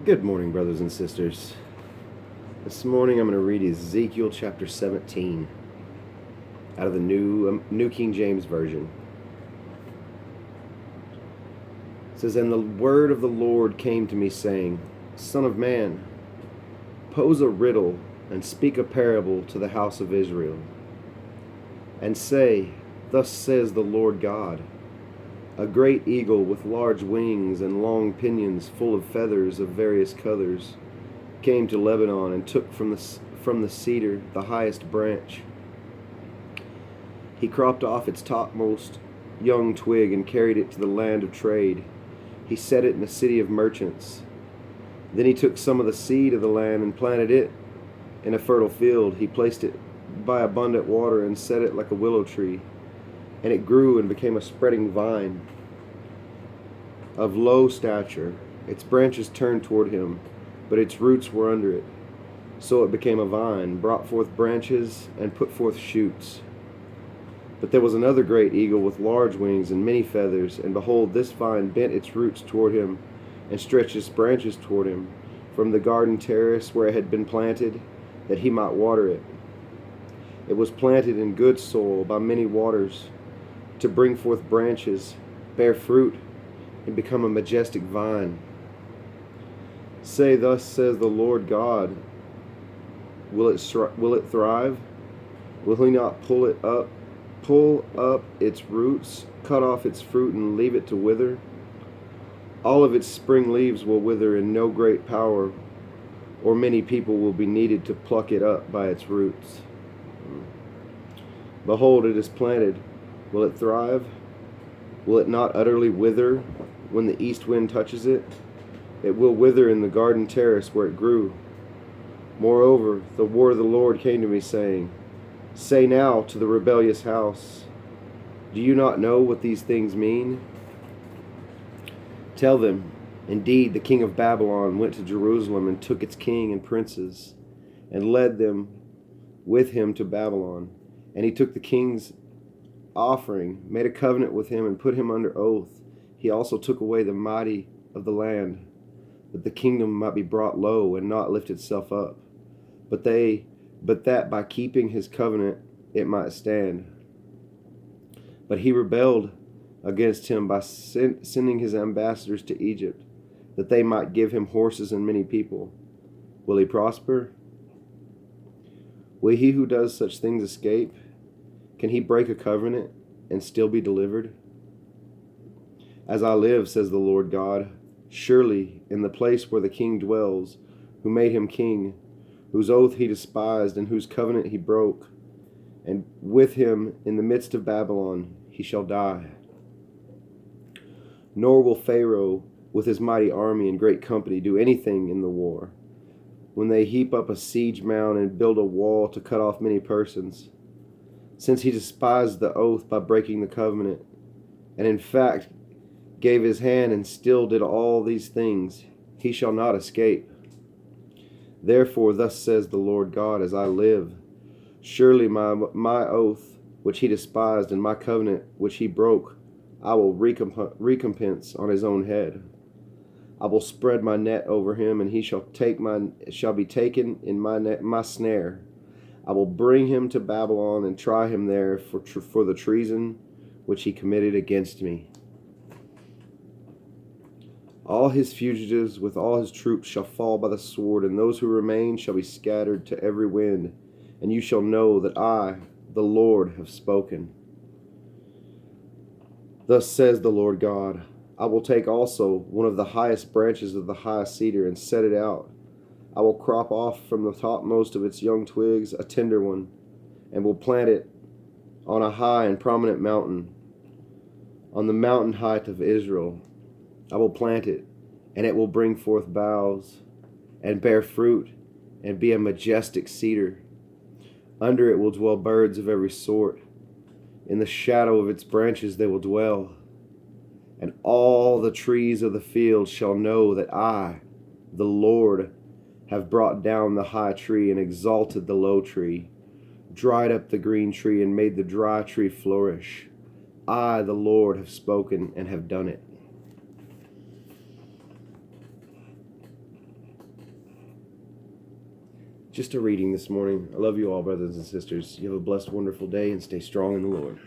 Good morning, brothers and sisters. This morning I'm going to read Ezekiel chapter 17 out of the New King James Version. It says, "And the word of the Lord came to me, saying, Son of man, pose a riddle and speak a parable to the house of Israel. And say, Thus says the Lord God, a great eagle with large wings and long pinions full of feathers of various colors came to Lebanon and took from the cedar the highest branch. He cropped off its topmost young twig and carried it to the land of trade. He set it in a city of merchants. Then he took some of the seed of the land and planted it in a fertile field. He placed it by abundant water and set it like a willow tree, and it grew and became a spreading vine of low stature. Its branches turned toward him, but its roots were under it. So it became a vine, brought forth branches, and put forth shoots. But there was another great eagle with large wings and many feathers, and behold, this vine bent its roots toward him, and stretched its branches toward him, from the garden terrace where it had been planted, that he might water it. It was planted in good soil by many waters, to bring forth branches, bear fruit, and become a majestic vine. Say, Thus says the Lord God, will it thrive? Will he not pull up its roots, cut off its fruit, and leave it to wither? All of its spring leaves will wither, and no great power or many people will be needed to pluck it up by its roots. Behold, it is planted. Will it thrive? Will it not utterly wither when the east wind touches it? It will wither in the garden terrace where it grew. Moreover, the word of the Lord came to me, saying, Say now to the rebellious house, Do you not know what these things mean? Tell them, Indeed, the king of Babylon went to Jerusalem and took its king and princes, and led them with him to Babylon. And he took the king's offering, made a covenant with him, and put him under oath. He also took away the mighty of the land, that the kingdom might be brought low and not lift itself up, but that by keeping his covenant it might stand. But he rebelled against him by sending his ambassadors to Egypt, that they might give him horses and many people. Will he prosper? Will he who does such things escape? Can he break a covenant and still be delivered? As I live, says the Lord God, surely in the place where the king dwells, who made him king, whose oath he despised and whose covenant he broke, and with him in the midst of Babylon he shall die. Nor will Pharaoh with his mighty army and great company do anything in the war, when they heap up a siege mound and build a wall to cut off many persons. Since he despised the oath by breaking the covenant, and in fact gave his hand and still did all these things, he shall not escape. Therefore, thus says the Lord God, as I live, surely my oath which he despised and my covenant which he broke, I will recompense on his own head. I will spread my net over him, and he shall be taken in my snare. I will bring him to Babylon and try him there for the treason which he committed against me. All his fugitives with all his troops shall fall by the sword, and those who remain shall be scattered to every wind. And you shall know that I, the Lord, have spoken. Thus says the Lord God, I will take also one of the highest branches of the high cedar and set it out. I will crop off from the topmost of its young twigs a tender one, and will plant it on a high and prominent mountain, on the mountain height of Israel. I will plant it, and it will bring forth boughs, and bear fruit, and be a majestic cedar. Under it will dwell birds of every sort. In the shadow of its branches they will dwell. And all the trees of the field shall know that I, the Lord, have brought down the high tree and exalted the low tree, dried up the green tree and made the dry tree flourish. I, the Lord, have spoken and have done it. Just a reading this morning. I love you all, brothers and sisters. You have a blessed, wonderful day, and stay strong in the Lord.